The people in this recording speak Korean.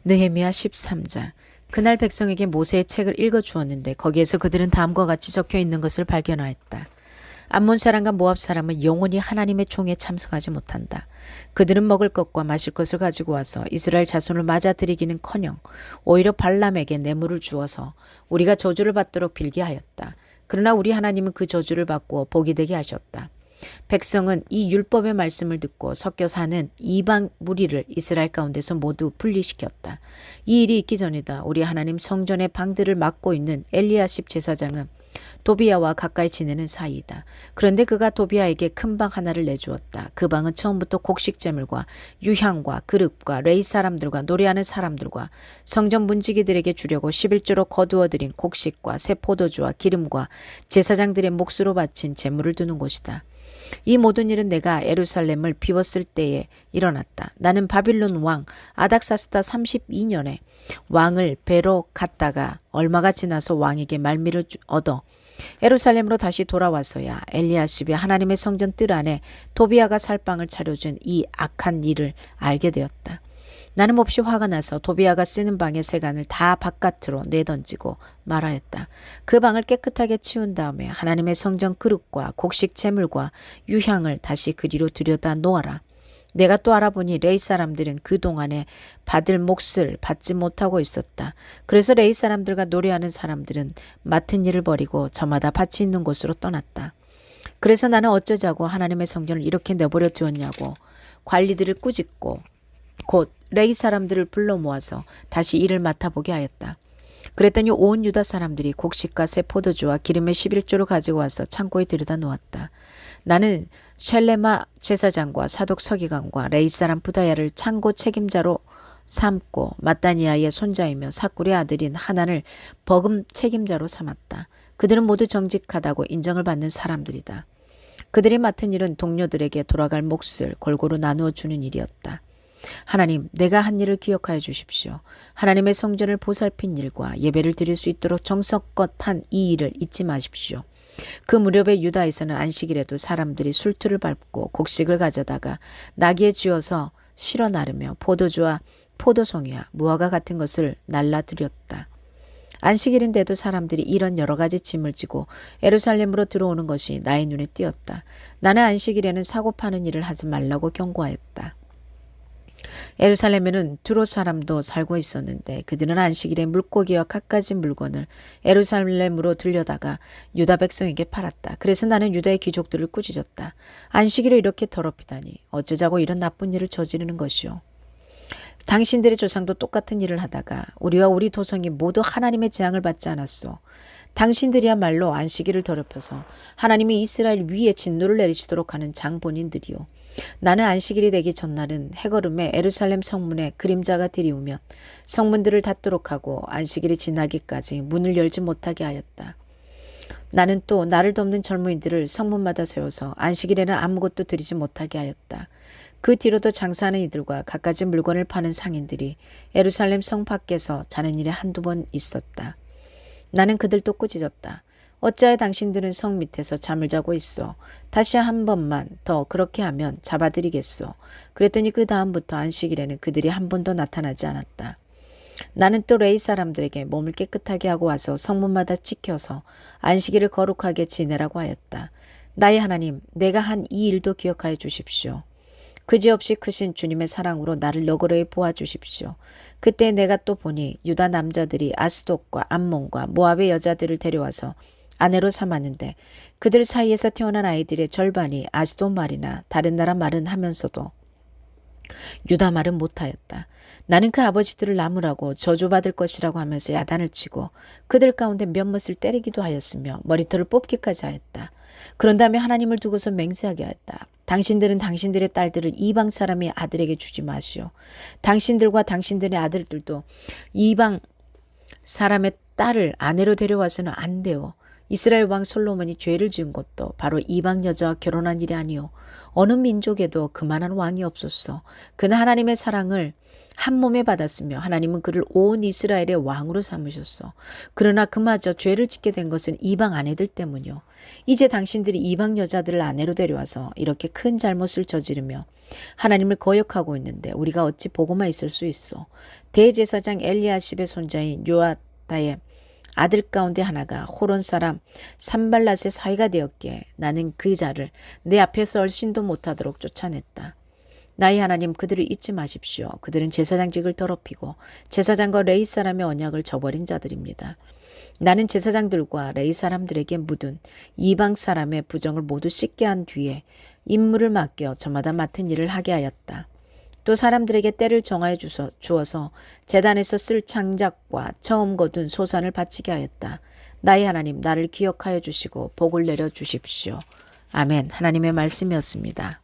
느헤미야 13장. 그날 백성에게 모세의 책을 읽어주었는데 거기에서 그들은 다음과 같이 적혀 있는 것을 발견하였다. 암몬 사람과 모압 사람은 영원히 하나님의 총에 참석하지 못한다. 그들은 먹을 것과 마실 것을 가지고 와서 이스라엘 자손을 맞아들이기는커녕 오히려 발람에게 뇌물을 주어서 우리가 저주를 받도록 빌게 하였다. 그러나 우리 하나님은 그 저주를 바꾸어 복이 되게 하셨다. 백성은 이 율법의 말씀을 듣고 섞여 사는 이방 무리를 이스라엘 가운데서 모두 분리시켰다. 이 일이 있기 전이다. 우리 하나님 성전의 방들을 맡고 있는 엘리야십 제사장은 도비야와 가까이 지내는 사이이다. 그런데 그가 도비야에게 큰 방 하나를 내주었다. 그 방은 처음부터 곡식제물과 유향과 그릇과 레이 사람들과 노래하는 사람들과 성전 문지기들에게 주려고 11조로 거두어들인 곡식과 새 포도주와 기름과 제사장들의 몫으로 바친 제물을 두는 곳이다. 이 모든 일은 내가 예루살렘을 비웠을 때에 일어났다. 나는 바빌론 왕 아닥사스다 32년에 왕을 뵈러 갔다가 얼마가 지나서 왕에게 말미를 얻어 예루살렘으로 다시 돌아와서야 엘리야십이 하나님의 성전 뜰 안에 도비야가 살 방을 차려준 이 악한 일을 알게 되었다. 나는 몹시 화가 나서 도비야가 쓰는 방의 세간을 다 바깥으로 내던지고 말하였다. 그 방을 깨끗하게 치운 다음에 하나님의 성전 그릇과 곡식 제물과 유향을 다시 그리로 들여다 놓아라. 내가 또 알아보니 레이 사람들은 그동안에 받을 몫을 받지 못하고 있었다. 그래서 레이 사람들과 노래하는 사람들은 맡은 일을 버리고 저마다 밭이 있는 곳으로 떠났다. 그래서 나는 어쩌자고 하나님의 성전을 이렇게 내버려 두었냐고 관리들을 꾸짖고 곧 레이 사람들을 불러 모아서 다시 일을 맡아보게 하였다. 그랬더니 온 유다 사람들이 곡식과 새 포도주와 기름의 11조를 가지고 와서 창고에 들여다 놓았다. 나는 셸레마 제사장과 사독 서기관과 레이 사람 부다야를 창고 책임자로 삼고 마따니아의 손자이며 사꿀의 아들인 하난을 버금 책임자로 삼았다. 그들은 모두 정직하다고 인정을 받는 사람들이다. 그들이 맡은 일은 동료들에게 돌아갈 몫을 골고루 나누어 주는 일이었다. 하나님, 내가 한 일을 기억하여 주십시오. 하나님의 성전을 보살핀 일과 예배를 드릴 수 있도록 정성껏 한 이 일을 잊지 마십시오. 그 무렵에 유다에서는 안식일에도 사람들이 술투를 밟고 곡식을 가져다가 나귀에 쥐어서 실어 나르며 포도주와 포도송이와 무화과 같은 것을 날라드렸다. 안식일인데도 사람들이 이런 여러 가지 짐을 지고 예루살렘으로 들어오는 것이 나의 눈에 띄었다. 나는 안식일에는 사고 파는 일을 하지 말라고 경고하였다. 예루살렘에는 두로 사람도 살고 있었는데 그들은 안식일에 물고기와 갖가지 물건을 예루살렘으로 들려다가 유다 백성에게 팔았다. 그래서 나는 유다의 귀족들을 꾸짖었다. 안식일을 이렇게 더럽히다니 어쩌자고 이런 나쁜 일을 저지르는 것이오. 당신들의 조상도 똑같은 일을 하다가 우리와 우리 도성이 모두 하나님의 재앙을 받지 않았소. 당신들이야말로 안식일을 더럽혀서 하나님이 이스라엘 위에 진노를 내리시도록 하는 장본인들이오. 나는 안식일이 되기 전날은 해걸음에 예루살렘 성문에 그림자가 들이우면 성문들을 닫도록 하고 안식일이 지나기까지 문을 열지 못하게 하였다. 나는 또 나를 돕는 젊은이들을 성문마다 세워서 안식일에는 아무것도 드리지 못하게 하였다. 그 뒤로도 장사하는 이들과 갖가지 물건을 파는 상인들이 예루살렘 성 밖에서 자는 일에 한두 번 있었다. 나는 그들도 꾸짖었다. 어찌하여 당신들은 성 밑에서 잠을 자고 있어. 다시 한 번만 더 그렇게 하면 잡아드리겠소. 그랬더니 그 다음부터 안식일에는 그들이 한 번도 나타나지 않았다. 나는 또 레이 사람들에게 몸을 깨끗하게 하고 와서 성문마다 지켜서 안식일을 거룩하게 지내라고 하였다. 나의 하나님, 내가 한 이 일도 기억하여 주십시오. 그지없이 크신 주님의 사랑으로 나를 너그러이 보아주십시오. 그때 내가 또 보니 유다 남자들이 아스돗과 암몬과 모압의 여자들을 데려와서 아내로 삼았는데 그들 사이에서 태어난 아이들의 절반이 아스돗 말이나 다른 나라 말은 하면서도 유다 말은 못하였다. 나는 그 아버지들을 나무라고 저주받을 것이라고 하면서 야단을 치고 그들 가운데 몇몇을 때리기도 하였으며 머리털을 뽑기까지 하였다. 그런 다음에 하나님을 두고서 맹세하게 하였다. 당신들은 당신들의 딸들을 이방 사람의 아들에게 주지 마시오. 당신들과 당신들의 아들들도 이방 사람의 딸을 아내로 데려와서는 안 돼요. 이스라엘 왕 솔로몬이 죄를 지은 것도 바로 이방 여자와 결혼한 일이 아니오. 어느 민족에도 그만한 왕이 없었어. 그는 하나님의 사랑을 한 몸에 받았으며 하나님은 그를 온 이스라엘의 왕으로 삼으셨어. 그러나 그마저 죄를 짓게 된 것은 이방 아내들 때문이요. 이제 당신들이 이방 여자들을 아내로 데려와서 이렇게 큰 잘못을 저지르며 하나님을 거역하고 있는데 우리가 어찌 보고만 있을 수 있어. 대제사장 엘리야십의 손자인 요아다의 아들 가운데 하나가 호론 사람 산발랏의 사위가 되었기에 나는 그 자를 내 앞에서 얼씬도 못하도록 쫓아냈다. 나의 하나님, 그들을 잊지 마십시오. 그들은 제사장직을 더럽히고 제사장과 레위 사람의 언약을 저버린 자들입니다. 나는 제사장들과 레위 사람들에게 묻은 이방 사람의 부정을 모두 씻게 한 뒤에 임무를 맡겨 저마다 맡은 일을 하게 하였다. 또 사람들에게 때를 정하여 주어서 제단에서 쓸 창작과 처음 거둔 소산을 바치게 하였다. 나의 하나님, 나를 기억하여 주시고 복을 내려 주십시오. 아멘. 하나님의 말씀이었습니다.